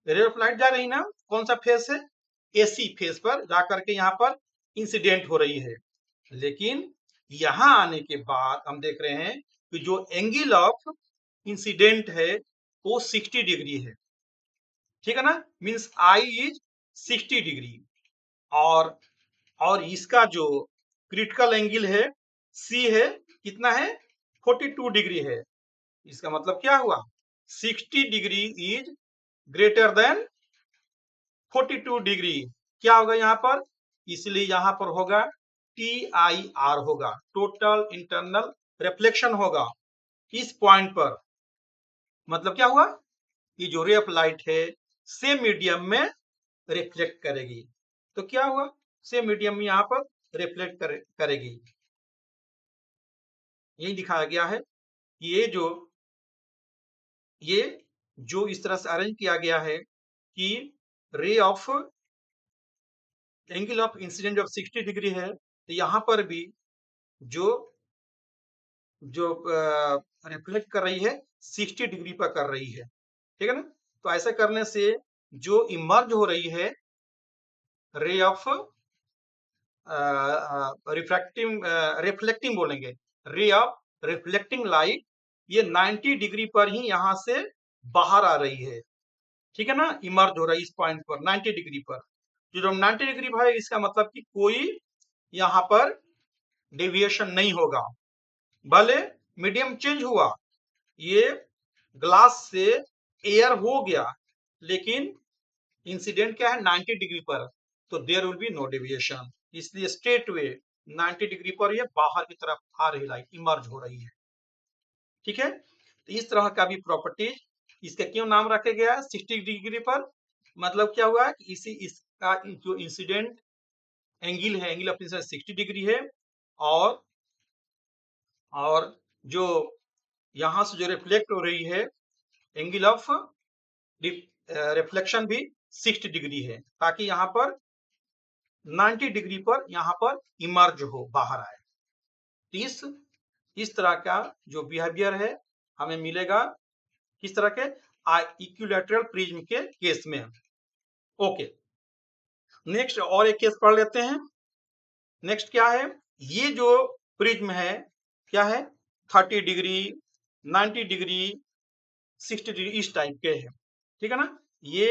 रे ऑफ लाइट जा रही ना, कौन सा फेस है, AC फेस पर जाकर के यहाँ पर इंसिडेंट हो रही है। लेकिन यहाँ आने के बाद हम देख रहे हैं कि जो एंगल ऑफ इंसिडेंट है वो 60 डिग्री है, ठीक है ना, मीन्स I इज 60 डिग्री, और इसका जो क्रिटिकल एंगल है C है कितना है, 42 डिग्री है। इसका मतलब क्या हुआ, 60 degree is greater than 42 degree. क्या होगा यहाँ पर, इसलिए यहाँ पर होगा TIR होगा, टोटल इंटरनल रिफ्लेक्शन होगा इस पॉइंट पर। मतलब क्या हुआ, ये जो रे ऑफ लाइट है सेम मीडियम में रिफ्लेक्ट करेगी। तो क्या हुआ, से मीडियम यहाँ पर रिफ्लेक्ट करेगी। यही दिखाया गया है कि ये जो इस तरह से अरेंज किया गया है कि ray of angle of incident of 60 degree है, तो यहाँ पर भी जो जो रिफ्लेक्ट कर रही है 60 डिग्री पर कर रही है, ठीक है ना। तो ऐसा करने से जो इमर्ज हो रही है रे ऑफ रिफ्लेक्टिंग बोलेंगे, रे ऑफ रिफ्लेक्टिंग लाइट, ये 90 डिग्री पर ही यहाँ से बाहर आ रही है, ठीक है ना। इमर्ज हो रहा है इस पॉइंट पर 90 डिग्री पर। जो जब 90 डिग्री पर है, इसका मतलब कि कोई यहाँ पर डेविएशन नहीं होगा। भले मीडियम चेंज हुआ, ये ग्लास से एयर हो गया, लेकिन इंसिडेंट क्या है 90 डिग्री पर, तो there will be no deviation. इसलिए स्ट्रेट वे 90 डिग्री पर ये बाहर की तरफ आ रही लाइट इमर्ज हो रही है, ठीक है। तो इस तरह का भी प्रॉपर्टीज, इसका क्यों नाम रखा गया है 60 डिग्री पर, मतलब क्या हुआ कि इसका जो इंसिडेंट एंगल है, एंगल ऑफ इंसिडेंस 60 डिग्री है, और जो यहां से जो रिफ्लेक्ट हो रही है एंगल ऑफ रिफ्लेक्शन भी 60 डिग्री है, ताकि यहाँ पर 90 डिग्री पर यहाँ पर इमर्ज हो, बाहर आए। तो इस तरह का जो बिहेवियर है हमें मिलेगा किस तरह के इक्विलैटरल प्रिज्म के केस में। ओके, नेक्स्ट और एक केस पढ़ लेते हैं। नेक्स्ट क्या है, ये जो प्रिज्म है क्या है 30 डिग्री 90 डिग्री 60 डिग्री इस टाइप के है, ठीक है ना। ये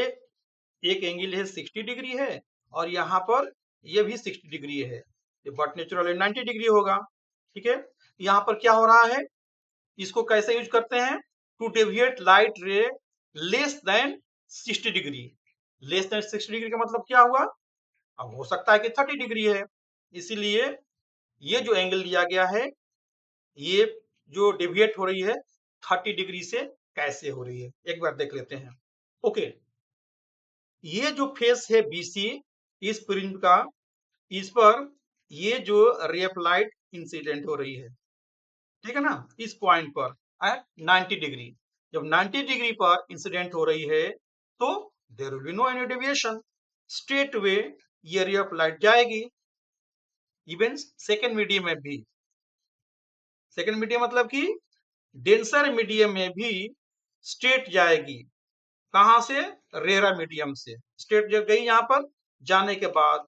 एक एंगल है 60 डिग्री है, और यहाँ पर ये भी 60 डिग्री है, ये बट नेचुरल 90 डिग्री होगा, ठीक है। यहाँ पर क्या हो रहा है, इसको कैसे यूज करते हैं, to deviate light ray less than 60 degree. Less than 60 degree का मतलब क्या हुआ, अब हो सकता है कि 30 डिग्री है, इसीलिए ये जो एंगल लिया गया है, ये जो डेविएट हो रही है 30 डिग्री से कैसे हो रही है, एक बार देख लेते हैं। ओके, ये जो फेस है BC इस प्रिज्म का, इस पर ये जो रे ऑफ लाइट इंसिडेंट हो रही है, ठीक है ना, इस पॉइंट पर एट 90 डिग्री। जब 90 डिग्री पर इंसिडेंट हो रही है, तो there will be no any deviation, straight way ये रे ऑफ लाइट जाएगी। इवन सेकेंड मीडियम में भी, सेकेंड मीडियम मतलब कि डेंसर मीडियम में भी स्ट्रेट जाएगी, कहां से, रेरा मीडियम से स्ट्रेट जब गई, यहां पर जाने के बाद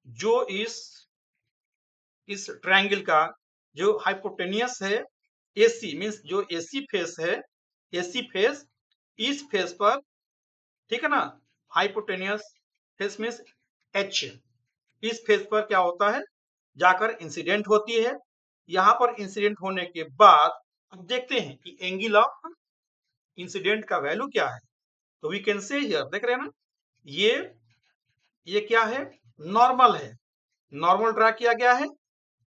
जो इस ट्रायंगल का जो हाइपोटेनियस है AC मींस जो AC फेस है, AC फेस इस फेस पर, ठीक है ना, हाइपोटेनियस फेस मींस H, इस फेस पर क्या होता है, जाकर इंसिडेंट होती है। यहाँ पर इंसिडेंट होने के बाद अब देखते हैं कि एंगल ऑफ इंसिडेंट का वैल्यू क्या है। तो वी कैन से हियर, देख रहे हैं ना, ये क्या है, नॉर्मल है, नॉर्मल ड्रा किया गया है।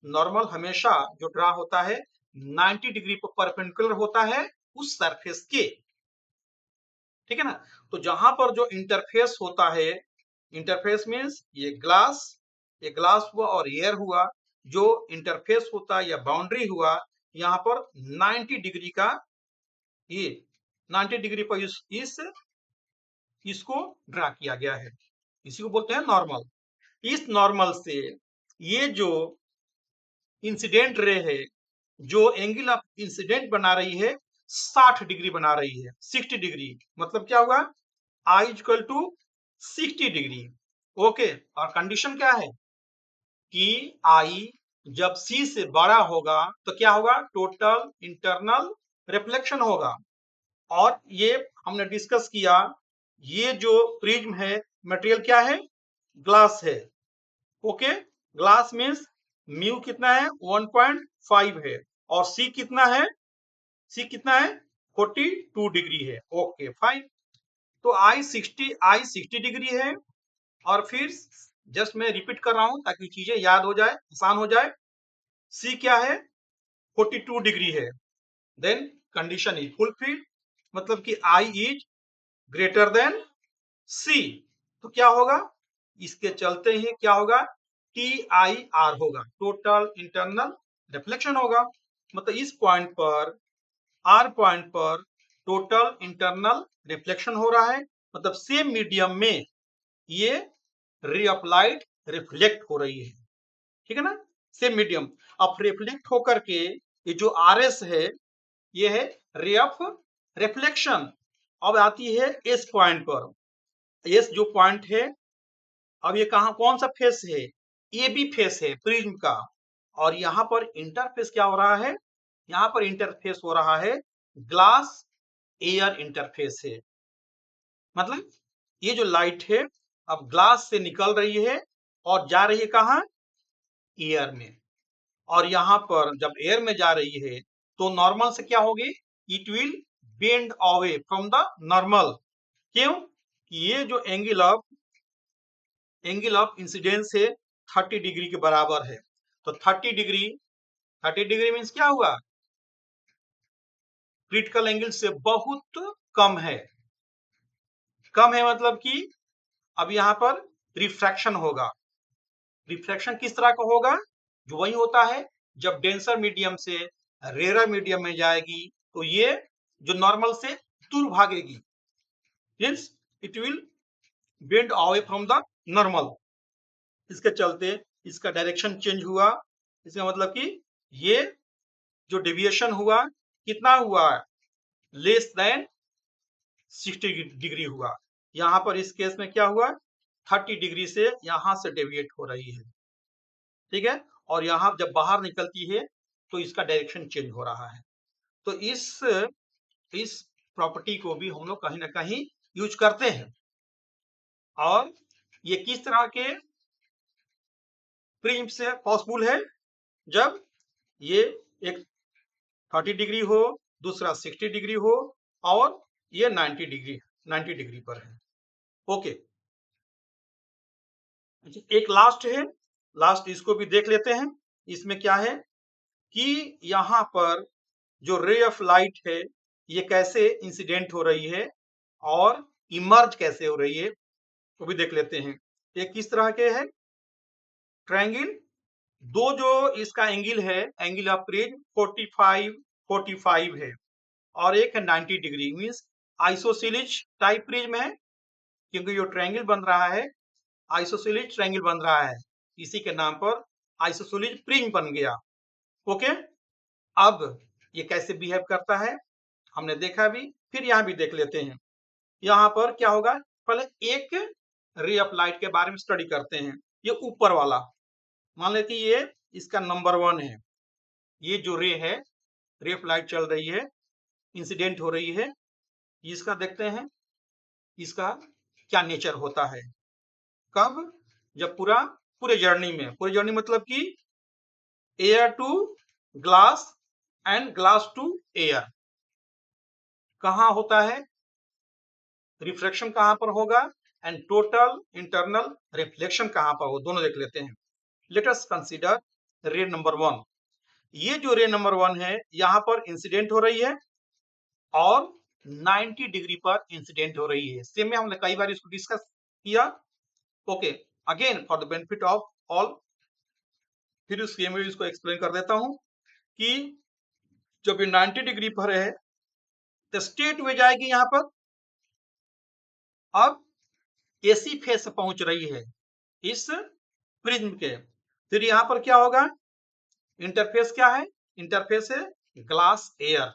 नॉर्मल हमेशा जो ड्रा होता है 90 डिग्री पर परपेंडिकुलर होता है उस सरफेस के, ठीक है ना। तो जहां पर जो इंटरफेस होता है, इंटरफेस मींस ये ग्लास हुआ और एयर हुआ, जो इंटरफेस होता है या बाउंड्री हुआ, यहाँ पर 90 डिग्री का, ये 90 डिग्री पर इसको ड्रा किया गया है, इसी को बोलते हैं नॉर्मल। इस नॉर्मल से ये जो इंसिडेंट रे है, जो एंगल ऑफ इंसिडेंट बना रही है 60 डिग्री बना रही है, 60 डिग्री मतलब क्या हुआ, I equal to 60 degree. Okay, और कंडीशन क्या है कि I जब C से बड़ा होगा तो क्या होगा, टोटल इंटरनल रिफ्लेक्शन होगा। और ये हमने डिस्कस किया, ये जो प्रिज्म है मटेरियल क्या है, ग्लास है। ओके, ग्लास मींस म्यू कितना है 1.5 है, और C कितना है, C कितना है 42 डिग्री है। ओके फाइन, तो I 60 डिग्री है, और फिर जस्ट मैं रिपीट कर रहा हूं ताकि चीजें याद हो जाए, आसान हो जाए। C क्या है 42 डिग्री है, देन कंडीशन इज फुलफिल्ड, मतलब कि I is greater then C। तो क्या होगा, इसके चलते ही क्या होगा, TIR होगा, टोटल इंटरनल रिफ्लेक्शन होगा। मतलब इस पॉइंट पर, R पॉइंट पर टोटल इंटरनल रिफ्लेक्शन हो रहा है। मतलब सेम मीडियम में ये रे ऑफ लाइट रिफ्लेक्ट हो रही है, ठीक है ना, सेम मीडियम। अब रिफ्लेक्ट होकर के ये जो RS है ये है रे ऑफ रिफ्लेक्शन। अब आती है एस पॉइंट पर। एस जो पॉइंट है, अब ये कहा, कौन सा फेस है, ए बी फेस है प्रिज्म का। और यहाँ पर इंटरफेस क्या हो रहा है, यहाँ पर इंटरफेस हो रहा है ग्लास एयर इंटरफेस है। मतलब ये जो लाइट है अब ग्लास से निकल रही है और जा रही है कहाँ, एयर में। और यहाँ पर जब एयर में जा रही है तो नॉर्मल से क्या होगी, it will bend away from the normal. क्यों, ये जो एंगल ऑफ इंसिडेंस है 30 डिग्री के बराबर है। तो 30 डिग्री मीन्स क्या हुआ, क्रिटिकल एंगल से बहुत कम है। कम है मतलब कि अब यहाँ पर रिफ्रैक्शन होगा। रिफ्रैक्शन किस तरह का होगा, जो वही होता है जब डेंसर मीडियम से रेयर मीडियम में जाएगी तो ये जो नॉर्मल से दूर भागेगी, means it will bend away from the normal. इसके चलते इसका डायरेक्शन चेंज हुआ। इसका मतलब कि ये जो डेविएशन हुआ कितना हुआ, लेस देन 60 डिग्री हुआ। यहाँ पर इस केस में क्या हुआ, 30 डिग्री से यहाँ से डेविएट हो रही है, ठीक है। और यहाँ जब बाहर निकलती है तो इसका डायरेक्शन चेंज हो रहा है। तो इस प्रॉपर्टी को भी हम लोग कहीं ना कहीं यूज करते हैं। और ये किस तरह के प्रिज्म से पॉसिबल है, जब ये एक 30 डिग्री हो, दूसरा 60 डिग्री हो और ये 90 डिग्री पर है। ओके, एक लास्ट है, लास्ट इसको भी देख लेते हैं। इसमें क्या है कि यहाँ पर जो रे ऑफ लाइट है ये कैसे इंसिडेंट हो रही है और इमर्ज कैसे हो रही है वो भी देख लेते हैं। ये किस तरह के है, ट्रायंगल, दो जो इसका एंगल है, एंगल ऑफ प्रिज्म 45 है और एक है 90 degree, means isosceles type prism है। क्योंकि जो ट्रायंगल बन रहा है आइसोसेलेस ट्रायंगल बन रहा है, इसी के नाम पर आइसोसेलेस प्रिज्म बन गया। ओके, अब ये कैसे बिहेव करता है हमने देखा भी, फिर यहाँ भी देख लेते हैं। यहाँ पर क्या होगा, पहले एक रे ऑफ लाइट के बारे में स्टडी करते हैं। ये ऊपर वाला मान लेते ये इसका नंबर 1 है। ये जो रे है, रे ऑफ लाइट चल रही है, इंसिडेंट हो रही है, इसका देखते हैं इसका क्या नेचर होता है। कब, जब पूरे जर्नी मतलब कि air to glass and glass to air कहाँ होता है, रिफ्रैक्शन कहाँ पर होगा एंड टोटल इंटरनल रिफ्लेक्शन कहाँ पर हो, दोनों देख लेते हैं। लेट अस कंसीडर रे नंबर 1। ये जो रे नंबर 1 है यहाँ पर इंसिडेंट हो रही है और 90 डिग्री पर इंसिडेंट हो रही है। सेम में हमने कई बार इसको डिस्कस किया। Okay, again for the benefit of all फिर उसके में इसको एक्सप्लेन कर देता हूं कि जब ये 90 डिग्री पर है तो स्ट्रेट वे जाएगी यहाँ पर। अब एसी फेस पहुंच रही है इस प्रिज्म के, फिर यहाँ पर क्या होगा, इंटरफेस क्या है, इंटरफेस है ग्लास एयर।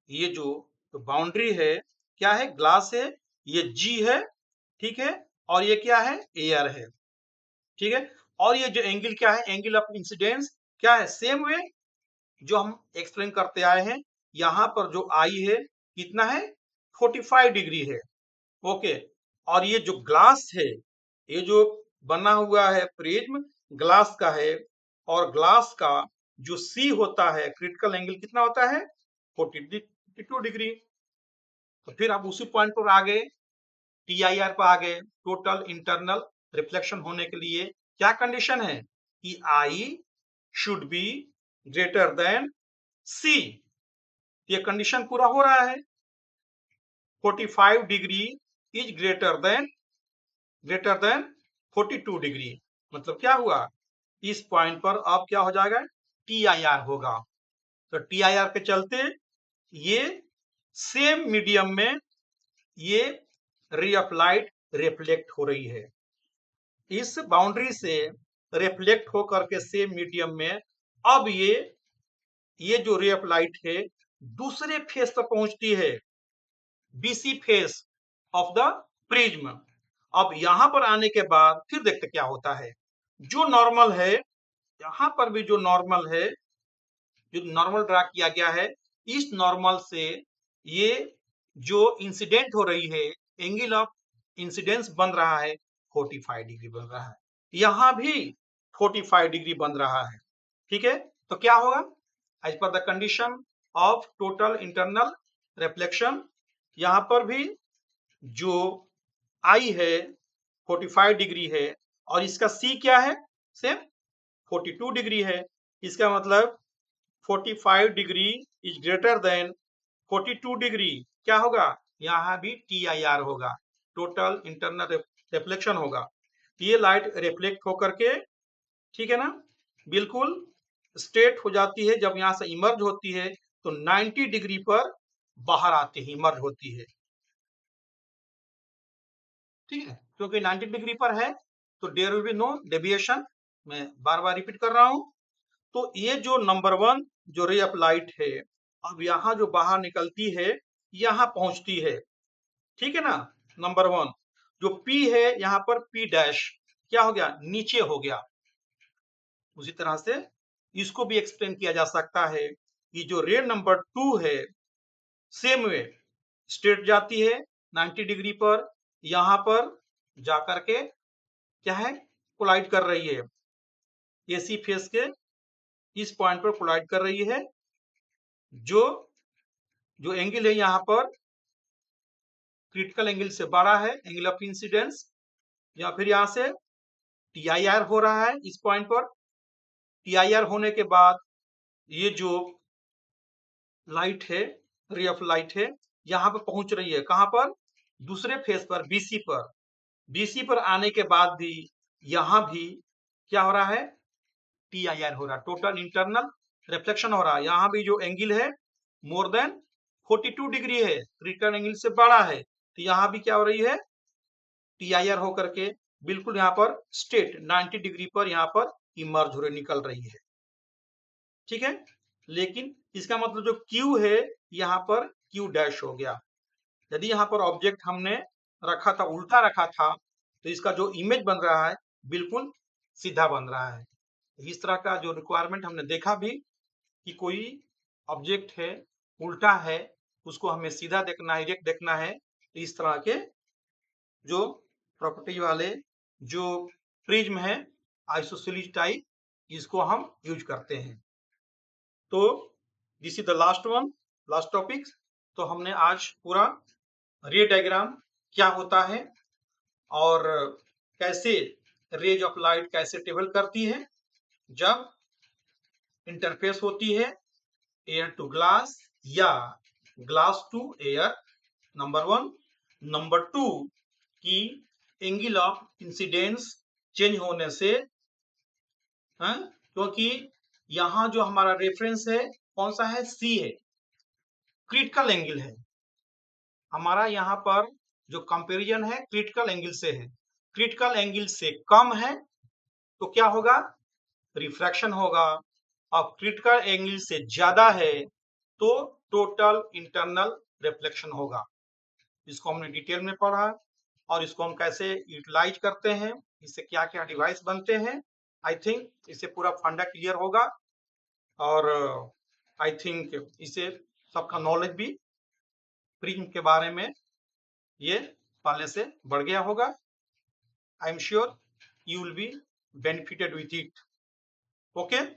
ये जो बाउंड्री है क्या है, ग्लास है, ये जी है, ठीक है, और ये क्या है, एयर है, ठीक है। और ये जो एंगल क्या है, एंगल ऑफ इंसिडेंस क्या है, सेम वे जो हम एक्सप्लेन करते आए हैं। यहाँ पर जो आई है कितना है, 45 डिग्री है। ओके, और ये जो ग्लास है, ये जो बना हुआ है प्रिज्म ग्लास का है, और ग्लास का जो सी होता है क्रिटिकल एंगल कितना होता है, 42 डिग्री। तो फिर आप उसी पॉइंट पर आ गए, TIR पर आ गए, टोटल इंटरनल रिफ्लेक्शन होने के लिए क्या कंडीशन है कि I should be greater than C. ये कंडीशन पूरा हो रहा है, 45 degree is greater than 42 degree. मतलब क्या हुआ, इस पॉइंट पर अब क्या हो जाएगा, TIR होगा। तो TIR के चलते ये सेम मीडियम में ये रे ऑफ लाइट रिफ्लेक्ट हो रही है। इस बाउंड्री से रिफ्लेक्ट होकर के सेम मीडियम में अब ये जो रे ऑफ लाइट है दूसरे फेस पर पहुंचती है, BC face of the prism. अब यहां पर आने के बाद फिर देखते क्या होता है। जो नॉर्मल है, यहां पर भी जो नॉर्मल है, जो नॉर्मल ड्रा किया गया है, इस नॉर्मल से ये जो इंसिडेंट हो रही है, एंगल ऑफ इंसिडेंस बन रहा है 45 डिग्री बन रहा है, यहां भी 45 डिग्री बन रहा है। ठीक है, तो क्या होगा, as per the condition of total internal reflection, यहां पर भी जो आई है 45 डिग्री है और इसका सी क्या है, सेम 42 डिग्री है। इसका मतलब 45 degree is greater than 42 degree, क्या होगा, यहाँ भी TIR होगा, टोटल इंटरनल रिफ्लेक्शन होगा। ये लाइट रिफ्लेक्ट होकर के, ठीक है ना, बिल्कुल स्ट्रेट हो जाती है। जब यहाँ से इमर्ज होती है तो 90 डिग्री पर बाहर आती है, इमर्ज होती है। ठीक है, क्योंकि 90 डिग्री पर है तो there will be no deviation. मैं बार बार रिपीट कर रहा हूं। तो ये जो नंबर 1 जो रे ऑफ लाइट है, अब यहाँ जो बाहर निकलती है यहाँ पहुंचती है, ठीक है ना। नंबर 1 जो P है यहाँ पर P डैश क्या हो गया, नीचे हो गया। उसी तरह से इसको भी एक्सप्लेन किया जा सकता है कि जो रे नंबर 2 है, सेम वे स्ट्रेट जाती है 90 डिग्री पर, यहाँ पर जाकर के क्या है, कोलाइड कर रही है, AC फेस के इस पॉइंट पर कोलाइड कर रही है। जो जो एंगल है यहाँ पर क्रिटिकल एंगल से बड़ा है, एंगल ऑफ इंसिडेंस, या फिर यहाँ से TIR हो रहा है इस पॉइंट पर। TIR होने के बाद ये जो लाइट है, रे ऑफ लाइट है, यहाँ पर पहुंच रही है, कहाँ पर, दूसरे फेस पर, BC पर। BC पर आने के बाद भी यहाँ भी क्या हो रहा है, TIR हो रहा है, टोटल इंटरनल रिफ्लेक्शन हो रहा है। यहाँ भी जो एंगल है मोर देन 42 डिग्री है, क्रिटिकल एंगल से बड़ा है, तो यहाँ भी क्या हो रही है, TIR होकर के बिल्कुल यहाँ पर स्ट्रेट 90 डिग्री पर यहाँ पर इमर्ज हो रही, निकल रही है। ठीक है, लेकिन इसका मतलब जो Q है यहाँ पर Q डैश हो गया। यदि यहाँ पर ऑब्जेक्ट हमने रखा था, उल्टा रखा था, तो इसका जो इमेज बन रहा है बिल्कुल सीधा बन रहा है। इस तरह का जो रिक्वायरमेंट हमने देखा भी कि कोई ऑब्जेक्ट है, उल्टा है, उसको हमें सीधा देखना है, डायरेक्ट देखना है, इस तरह के जो प्रॉपर्टी वाले जो प्रिज्म है आइसोसेलेस टाइप, इसको हम यूज करते हैं। तो this is the last one, last topic. तो हमने आज पूरा रे डायग्राम क्या होता है और कैसे रेज ऑफ लाइट कैसे ट्रेवल करती है जब इंटरफेस होती है एयर टू ग्लास या glass to air, number 1। Number 2 की एंगल ऑफ इंसिडेंस चेंज होने से, क्योंकि यहाँ जो हमारा रेफरेंस है कौन सा है, C है, क्रिटिकल एंगल है हमारा। यहाँ पर जो कंपैरिजन है क्रिटिकल एंगल से है, क्रिटिकल एंगल से कम है तो क्या होगा, रिफ्रैक्शन होगा। अब क्रिटिकल एंगल से ज्यादा है तो टोटल इंटरनल रिफ्लेक्शन होगा। इसको हमने डिटेल में पढ़ा और इसको हम कैसे यूटिलाइज करते हैं, इससे क्या क्या डिवाइस बनते हैं। आई थिंक इससे पूरा फंडा क्लियर होगा और आई थिंक इससे सबका नॉलेज भी प्रिज्म के बारे में ये पहले से बढ़ गया होगा। I am sure you will be benefited with it. Okay,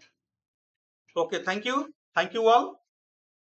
okay, thank you all.